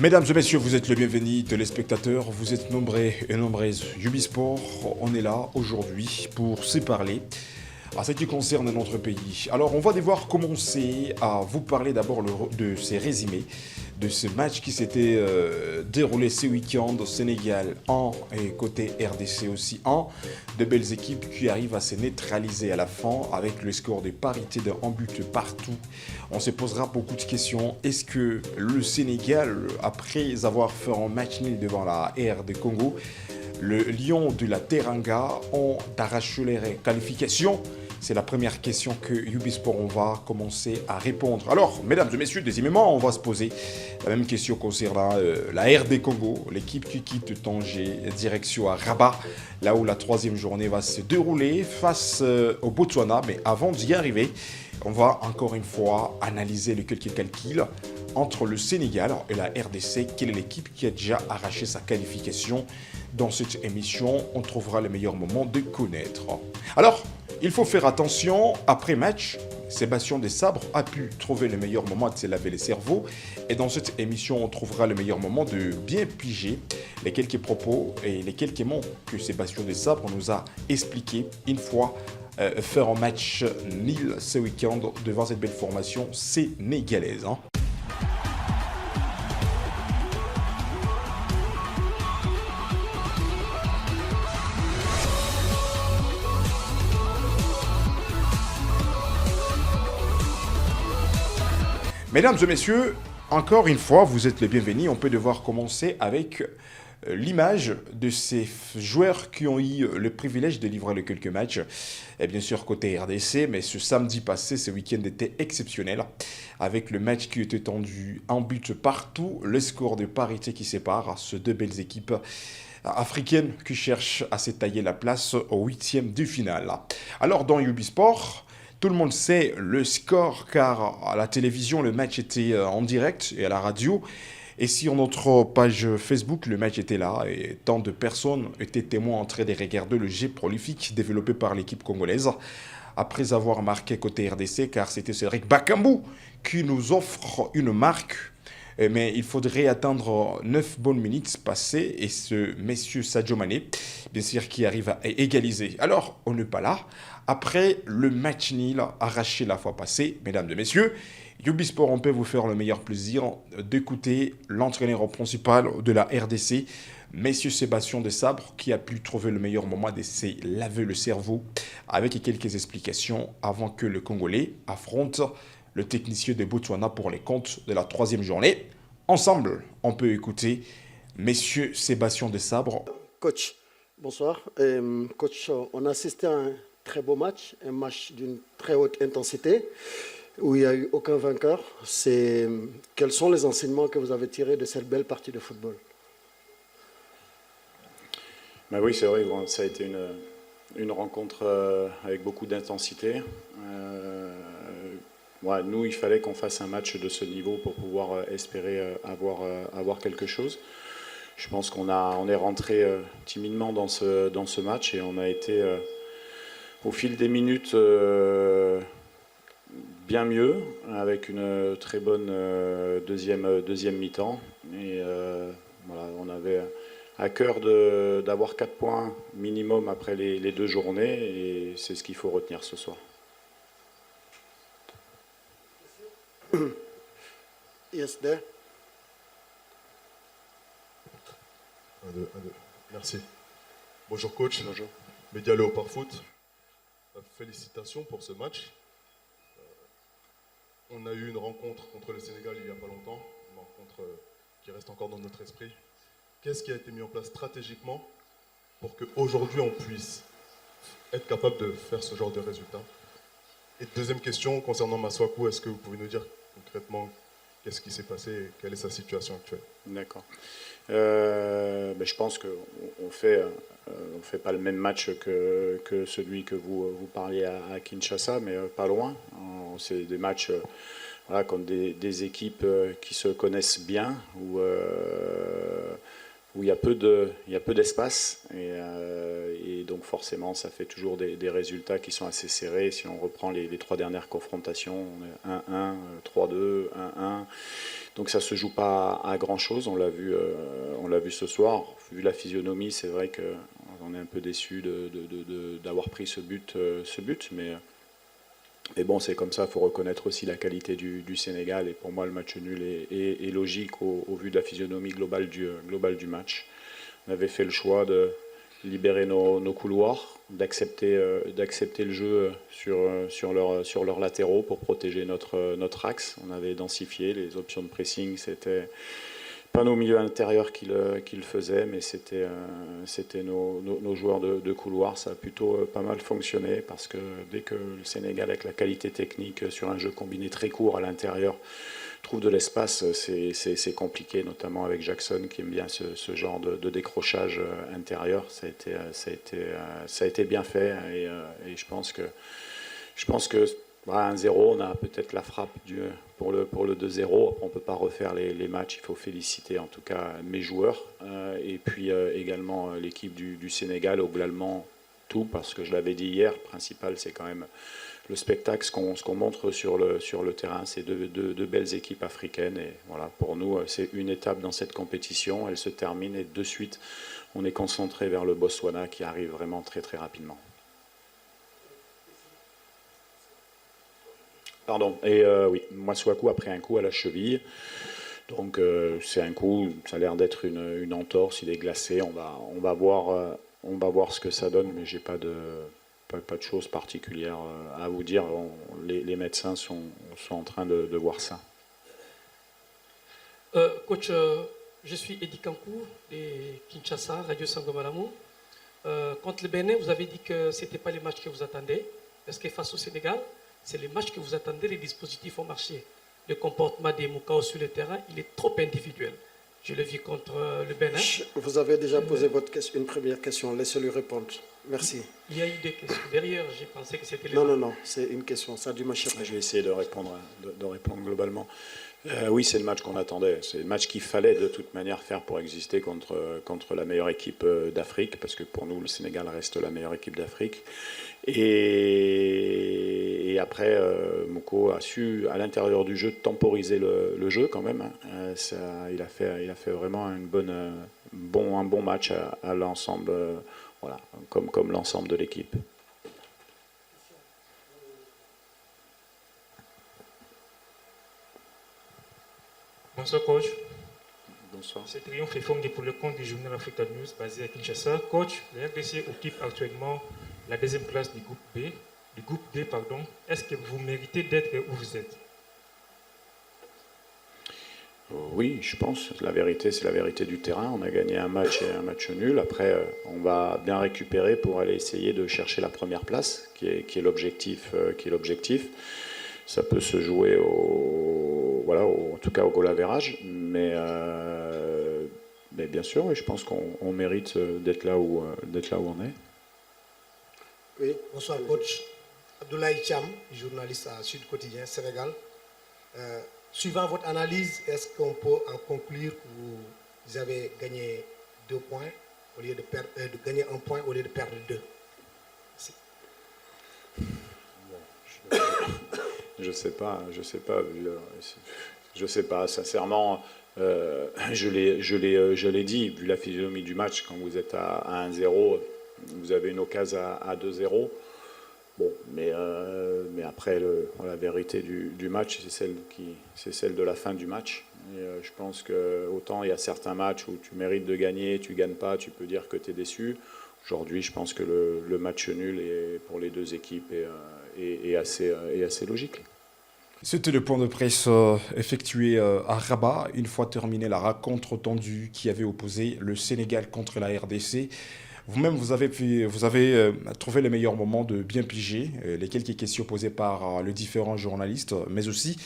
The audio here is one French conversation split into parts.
Mesdames et messieurs, vous êtes les bienvenus, téléspectateurs, vous êtes nombreux et nombreuses. Ubisport, on est là aujourd'hui pour se parler à ce qui concerne notre pays. Alors, on va devoir commencer à vous parler d'abord de ces résumés de ce match qui s'était déroulé ce week-end au Sénégal 1 et côté RDC aussi 1. De belles équipes qui arrivent à se neutraliser à la fin avec le score de parité de 1 but partout. On se posera beaucoup de questions. Est-ce que le Sénégal, après avoir fait un match nul devant la R de Congo, le Lion de la Teranga ont arraché les qualifications? C'est la première question que Ubisport on va commencer à répondre. Alors, mesdames et messieurs, deuxièmement, on va se poser la même question concernant la RD Congo, l'équipe qui quitte Tanger, direction à Rabat, là où la troisième journée va se dérouler face au Botswana. Mais avant d'y arriver, on va encore une fois analyser les quelques calculs entre le Sénégal et la RDC. Quelle est l'équipe qui a déjà arraché sa qualification? Dans cette émission, on trouvera le meilleur moment de connaître. Alors, il faut faire attention, après match, Sébastien Desabre a pu trouver le meilleur moment de se laver le cerveau. Et dans cette émission, on trouvera le meilleur moment de bien piger les quelques propos et les quelques mots que Sébastien Desabre nous a expliqués une fois faire un match nul ce week-end devant cette belle formation sénégalaise. Mesdames et messieurs, encore une fois, vous êtes les bienvenus. On peut devoir commencer avec l'image de ces joueurs qui ont eu le privilège de livrer les quelques matchs. Et bien sûr, côté RDC, mais ce samedi passé, ce week-end était exceptionnel. Avec le match qui était tendu en but partout, le score de parité qui sépare ces deux belles équipes africaines qui cherchent à se tailler la place au huitième de finale. Alors, dans Ubisport, tout le monde sait le score car à la télévision, le match était en direct et à la radio. Et sur notre page Facebook, le match était là et tant de personnes étaient témoins en train de regarder le jeu prolifique développé par l'équipe congolaise. Après avoir marqué côté RDC, car c'était Cédric Bakambu qui nous offre une marque. Mais il faudrait attendre 9 bonnes minutes passées et ce monsieur Sadio Mané, bien sûr, qui arrive à égaliser. Alors, on n'est pas là. Après le match nul arraché la fois passée, mesdames et messieurs, Ubisport, on peut vous faire le meilleur plaisir d'écouter l'entraîneur principal de la RDC, Monsieur Sébastien Desabre, qui a pu trouver le meilleur moment de se laver le cerveau avec quelques explications avant que le Congolais affronte le technicien de Botswana pour les comptes de la troisième journée. Ensemble, on peut écouter Monsieur Sébastien Desabre. Coach, bonsoir. Coach, on a assisté à un très beau match, un match d'une très haute intensité, où il n'y a eu aucun vainqueur. Quels sont les enseignements que vous avez tirés de cette belle partie de football? Ben oui, c'est vrai, bon, ça a été une rencontre avec beaucoup d'intensité. Ouais, nous, il fallait qu'on fasse un match de ce niveau pour pouvoir espérer avoir quelque chose. Je pense qu'on est rentré timidement dans ce match et on a été, au fil des minutes, bien mieux, avec une très bonne deuxième mi-temps. Et voilà, on avait à cœur d'avoir 4 points minimum après les 2 journées et c'est ce qu'il faut retenir ce soir. Yes, there. Un, deux. Merci. Bonjour coach. Bonjour. Média Léopard Foot. Félicitations pour ce match. On a eu une rencontre contre le Sénégal il n'y a pas longtemps, une rencontre qui reste encore dans notre esprit. Qu'est-ce qui a été mis en place stratégiquement pour qu'aujourd'hui on puisse être capable de faire ce genre de résultats? Et deuxième question concernant Masuaku, est-ce que vous pouvez nous dire concrètement qu'est-ce qui s'est passé et quelle est sa situation actuelle? D'accord. Je pense qu'on ne fait pas le même match que celui que vous parliez à Kinshasa, mais pas loin. C'est des matchs voilà, contre des équipes qui se connaissent bien, où il y a peu d'espace. Et donc donc forcément ça fait toujours des résultats qui sont assez serrés. Si on reprend les 3 dernières confrontations, on est 1-1, 3-2, 1-1, donc ça se joue pas à grand chose. On l'a vu ce soir. Vu la physionomie, c'est vrai qu'on est un peu déçu d'avoir pris ce but, mais bon, c'est comme ça. Il faut reconnaître aussi la qualité du Sénégal, et pour moi le match nul est logique au vu de la physionomie globale du match. On avait fait le choix de libérer nos couloirs, d'accepter le jeu sur leurs latéraux pour protéger notre axe. On avait densifié les options de pressing, c'était pas nos milieux intérieurs qui le faisaient, mais c'était nos joueurs de couloir. Ça a plutôt pas mal fonctionné, parce que dès que le Sénégal, avec la qualité technique sur un jeu combiné très court à l'intérieur, trouve de l'espace, c'est compliqué, notamment avec Jackson qui aime bien ce genre de décrochage intérieur. Ça a été bien fait, et je pense que voilà, 1-0, on a peut-être la frappe pour le 2-0. On ne peut pas refaire les matchs. Il faut féliciter en tout cas mes joueurs, et puis également l'équipe du Sénégal, globalement tout, parce que je l'avais dit hier, le principal c'est quand même le spectacle, ce qu'on montre sur le terrain. C'est de belles équipes africaines, et voilà, pour nous c'est une étape dans cette compétition. Elle se termine et de suite on est concentré vers le Botswana qui arrive vraiment très très rapidement. Pardon, et oui, Masuaku a pris un coup à la cheville, donc c'est un coup, ça a l'air d'être une entorse, il est glacé, on va voir ce que ça donne, mais j'ai pas de choses particulières à vous dire. Les médecins sont en train de voir ça. Coach, je suis Eddie Kankou de Kinshasa, Radio Sangomalamu. Contre le Bénin, vous avez dit que ce n'était pas les matchs que vous attendez, parce que face au Sénégal, c'est les matchs que vous attendez, les dispositifs ont marché. Le comportement des Moukao sur le terrain, il est trop individuel. Je l'ai vu contre le Bénin. Vous avez déjà posé une première question, laissez-lui répondre. Merci. Il y a eu des questions derrière, j'ai pensé que c'était les... Non, c'est une question, ça a dû m'échapper. Je vais essayer de répondre globalement. Oui, c'est le match qu'on attendait. C'est le match qu'il fallait de toute manière faire pour exister contre la meilleure équipe d'Afrique, parce que pour nous, le Sénégal reste la meilleure équipe d'Afrique. Et après, Moko a su, à l'intérieur du jeu, temporiser le jeu quand même. Il a fait vraiment un bon match à l'ensemble, voilà, comme l'ensemble de l'équipe. Bonsoir coach. Bonsoir. C'est Triomphe et Fongue pour le compte du journal Africa News basé à Kinshasa. Coach, le RDC occupe actuellement la deuxième place du groupe B. Est-ce que vous méritez d'être où vous êtes? Oui, je pense. La vérité, c'est la vérité du terrain. On a gagné un match et un match nul. Après, on va bien récupérer pour aller essayer de chercher la première place, qui est l'objectif. Ça peut se jouer en tout cas au goal average, mais bien sûr, oui, je pense qu'on mérite d'être là où on est. Oui, bonsoir coach. Abdoulaye Thiam, journaliste à Sud Quotidien, Sénégal. Suivant votre analyse, est-ce qu'on peut en conclure que vous avez gagné 2 points au lieu de gagner 1 point au lieu de perdre 2? Je sais pas. Sincèrement, je l'ai dit. Vu la physionomie du match, quand vous êtes à 1-0, vous avez une occasion à 2-0. Bon, mais après, la vérité du match, c'est celle de la fin du match. Et je pense que autant il y a certains matchs où tu mérites de gagner, tu gagnes pas, tu peux dire que tu es déçu. Aujourd'hui, je pense que le match nul pour les deux équipes est assez logique. C'était le point de presse effectué à Rabat, une fois terminée la rencontre tendue qui avait opposé le Sénégal contre la RDC. Vous-même, vous avez trouvé le meilleur moment de bien piger les quelques questions posées par les différents journalistes, mais aussi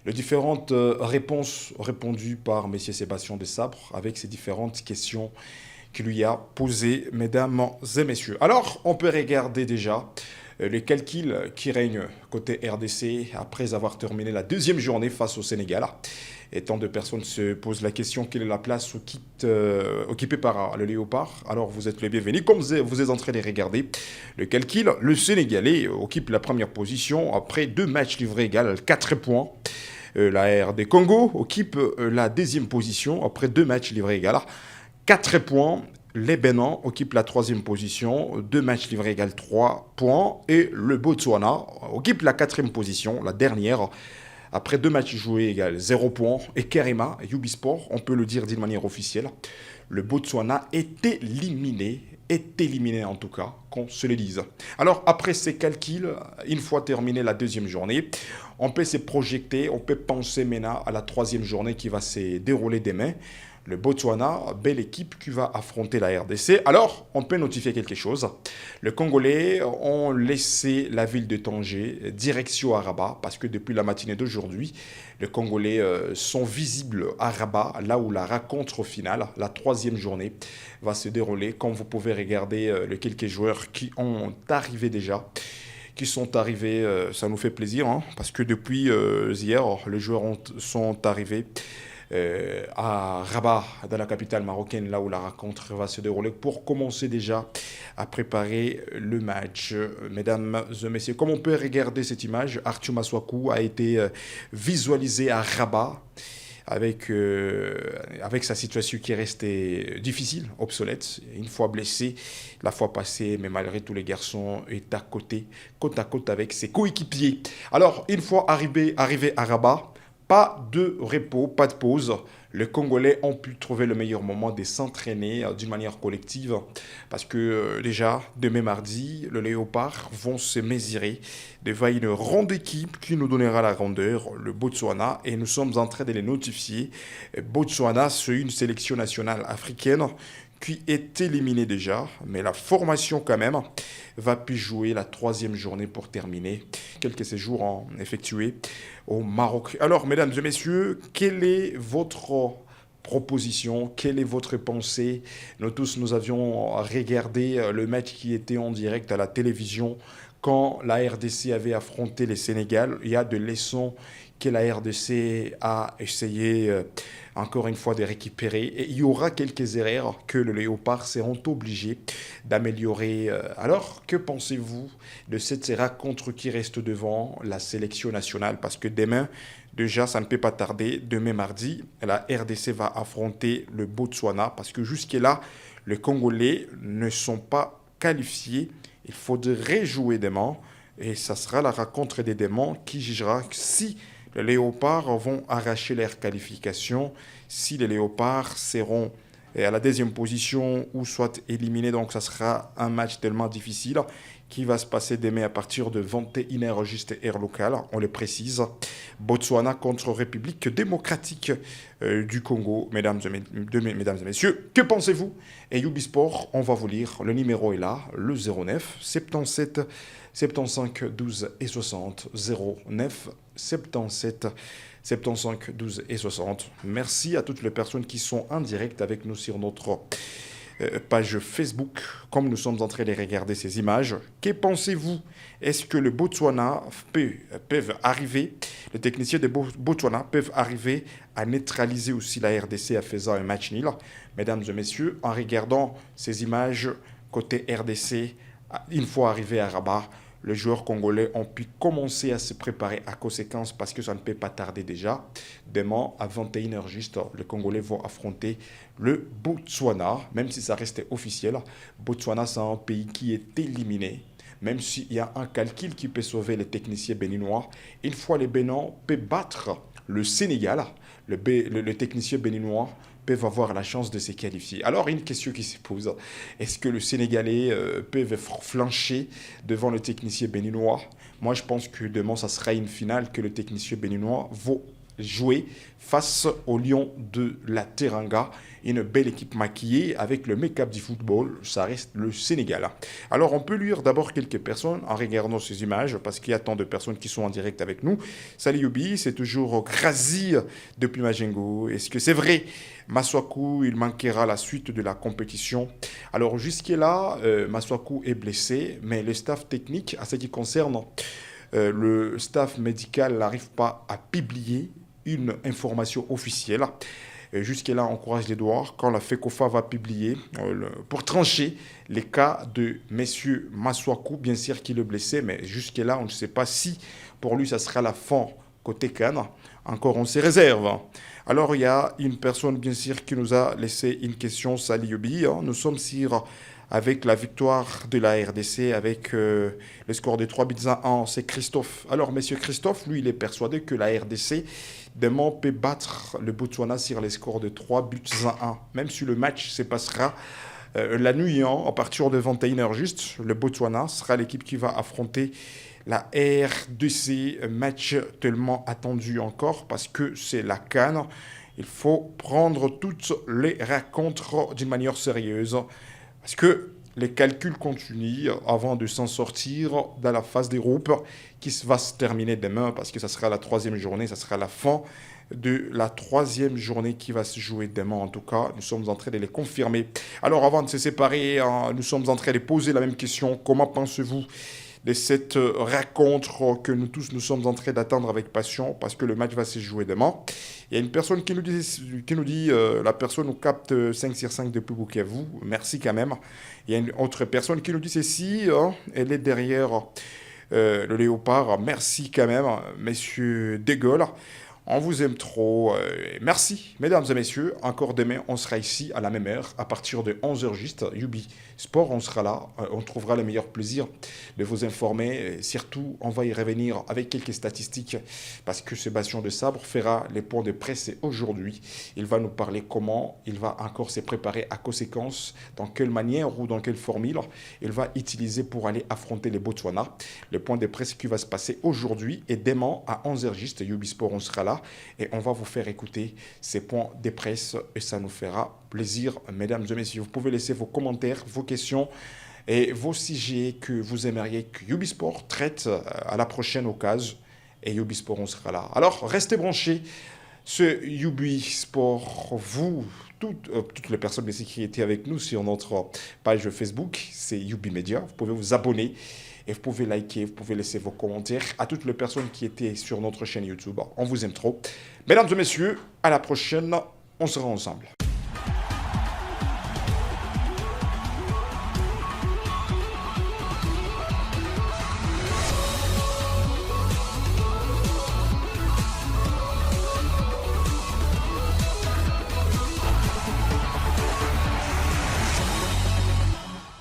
les différentes réponses répondues par M. Sébastien Desabre avec ces différentes questions qu'il lui a posées, mesdames et messieurs. Alors, on peut regarder déjà Les calculs qui règnent côté RDC après avoir terminé la deuxième journée face au Sénégal. Et tant de personnes se posent la question quelle est la place occupée par le Léopard. Alors vous êtes les bienvenus. Comme vous êtes en train de regarder le calcul, le Sénégalais occupe la première position après 2 matchs livrés égales 4 points. La RD Congo occupe la deuxième position après 2 matchs livrés égales 4 points. Les Bénin occupent la troisième position, 2 matchs livrés égale 3 points. Et le Botswana occupe la quatrième position, la dernière, après 2 matchs joués égale 0 points. Et Kerema, Ubisport, on peut le dire d'une manière officielle, le Botswana est éliminé en tout cas, qu'on se le dise. Alors après ces calculs, une fois terminée la deuxième journée, on peut se projeter, on peut penser maintenant à la troisième journée qui va se dérouler demain. Le Botswana, belle équipe qui va affronter la RDC. Alors, on peut notifier quelque chose. Les Congolais ont laissé la ville de Tanger, direction à Rabat, parce que depuis la matinée d'aujourd'hui, les Congolais sont visibles à Rabat, là où la rencontre finale, la troisième journée, va se dérouler. Comme vous pouvez regarder les quelques joueurs qui ont arrivé déjà, qui sont arrivés, ça nous fait plaisir, hein, parce que depuis hier, les joueurs sont arrivés à Rabat, dans la capitale marocaine, là où la rencontre va se dérouler, pour commencer déjà à préparer le match. Mesdames et messieurs, comme on peut regarder cette image, Arthur Maswaku a été visualisé à Rabat avec sa situation qui restait difficile, obsolète. Une fois blessé, la fois passée, mais malgré tout, les garçons est côte à côte avec ses coéquipiers. Alors, une fois arrivé à Rabat, pas de repos, pas de pause. Les Congolais ont pu trouver le meilleur moment de s'entraîner d'une manière collective parce que déjà, demain mardi, le Léopard vont se mesurer devant une ronde équipe qui nous donnera la rondeur, le Botswana, et nous sommes en train de les notifier. Botswana, c'est une sélection nationale africaine qui est éliminée déjà, mais la formation quand même va puis jouer la troisième journée pour terminer quelques séjours effectués au Maroc. Alors, mesdames et messieurs, quelle est votre proposition? Quelle est votre pensée? Nous tous, nous avions regardé le match qui était en direct à la télévision quand la RDC avait affronté le Sénégal. Il y a des leçons que la RDC a essayé encore une fois de récupérer. Et il y aura quelques erreurs que le Léopard seront obligés d'améliorer. Alors, que pensez-vous de cette rencontre qui reste devant la sélection nationale? Parce que demain, déjà, ça ne peut pas tarder. Demain mardi, la RDC va affronter le Botswana. Parce que jusque-là, les Congolais ne sont pas qualifiés. Il faudrait jouer demain. Et ça sera la rencontre des démons qui jugera si les Léopards vont arracher leur qualification, si les Léopards seront à la deuxième position ou soit éliminés. Donc ça sera un match tellement difficile qui va se passer demain à partir de 21h juste heure locale, on le précise. Botswana contre République démocratique du Congo, mesdames et messieurs. Que pensez-vous? Et Ubisport, on va vous lire, le numéro est là, le 09 77 75 12 et 60 09 77 75 12 et 60. Merci à toutes les personnes qui sont en direct avec nous sur notre page Facebook, comme nous sommes en train de regarder ces images. Que pensez-vous? Est-ce que le Botswana peuvent arriver, les techniciens de Botswana peuvent arriver à neutraliser aussi la RDC en faisant un match nul? Mesdames et messieurs, en regardant ces images côté RDC, une fois arrivé à Rabat, les joueurs congolais ont pu commencer à se préparer à conséquence parce que ça ne peut pas tarder déjà. Demain, à 21h juste, les Congolais vont affronter le Botswana, même si ça restait officiel. Botswana, c'est un pays qui est éliminé. Même s'il y a un calcul qui peut sauver les techniciens béninois, une fois les Bénins peuvent battre le Sénégal, le technicien béninois peuvent avoir la chance de se qualifier. Alors, une question qui se pose, est-ce que le Sénégalais peut flancher devant le technicien béninois? Moi, je pense que demain, ça sera une finale que le technicien béninois va jouer face au Lion de la Teranga. Une belle équipe maquillée avec le make-up du football, ça reste le Sénégal. Alors on peut lire d'abord quelques personnes en regardant ces images parce qu'il y a tant de personnes qui sont en direct avec nous. Salut Youbi, c'est toujours Grazi depuis Majengo. Est-ce que c'est vrai? Maswaku, il manquera la suite de la compétition. Alors jusqu'à-là, Maswaku est blessé, mais le staff technique, à ce qui concerne le staff médical, n'arrive pas à publier une information officielle. Jusqu'à-là, on croise les doigts quand la FECOFA va publier pour trancher les cas de M. Maswaku, bien sûr qu'il est blessé, mais jusqu'à-là, on ne sait pas si pour lui, ça sera la fin côté Cannes. Encore, on se réserve. Alors, il y a une personne, bien sûr, qui nous a laissé une question, Sali Yobi. Nous sommes sur avec la victoire de la RDC, avec le score de 3-1, c'est Christophe. Alors, monsieur Christophe, lui, il est persuadé que la RDC, demain, peut battre le Botswana sur les scores de 3-1. Même si le match se passera la nuit, à partir de 21h juste, le Botswana sera l'équipe qui va affronter la RDC, match tellement attendu encore, parce que c'est la CAN. Il faut prendre toutes les rencontres d'une manière sérieuse. Parce que les calculs continuent avant de s'en sortir dans la phase des groupes qui va se terminer demain parce que ça sera la 3e journée, ça sera la fin de la 3e journée qui va se jouer demain. En tout cas, nous sommes en train de les confirmer. Alors avant de se séparer, nous sommes en train de poser la même question. Comment pensez-vous de cette rencontre que nous tous nous sommes en train d'attendre avec passion parce que le match va se jouer demain? Il y a une personne qui nous dit la personne nous capte 5 sur 5 de plus beau qu'à vous. Merci quand même. Il y a une autre personne qui nous dit ceci, elle est derrière le léopard. Merci quand même, messieurs De Gaulle. On vous aime trop. Merci, mesdames et messieurs. Encore demain, on sera ici à la même heure, à partir de 11h juste. Yubi Sport, on sera là. On trouvera le meilleur plaisir de vous informer. Et surtout, on va y revenir avec quelques statistiques parce que Sébastien de Sabre fera les points de presse aujourd'hui. Il va nous parler comment il va encore se préparer à conséquence, dans quelle manière ou dans quelle formule il va utiliser pour aller affronter les Botswana. Le point de presse qui va se passer aujourd'hui et demain à 11h juste. Yubi Sport, on sera là. Et on va vous faire écouter ces points de presse et ça nous fera plaisir, mesdames et messieurs. Vous pouvez laisser vos commentaires, vos questions et vos sujets que vous aimeriez que Ubisport traite à la prochaine occasion. Et Ubisport, on sera là. Alors, restez branchés. Ce Ubisport, vous, toutes les personnes qui étaient avec nous sur notre page Facebook, c'est Ubimedia. Vous pouvez vous abonner. Et vous pouvez liker, vous pouvez laisser vos commentaires à toutes les personnes qui étaient sur notre chaîne YouTube. On vous aime trop. Mesdames et messieurs, à la prochaine. On sera ensemble.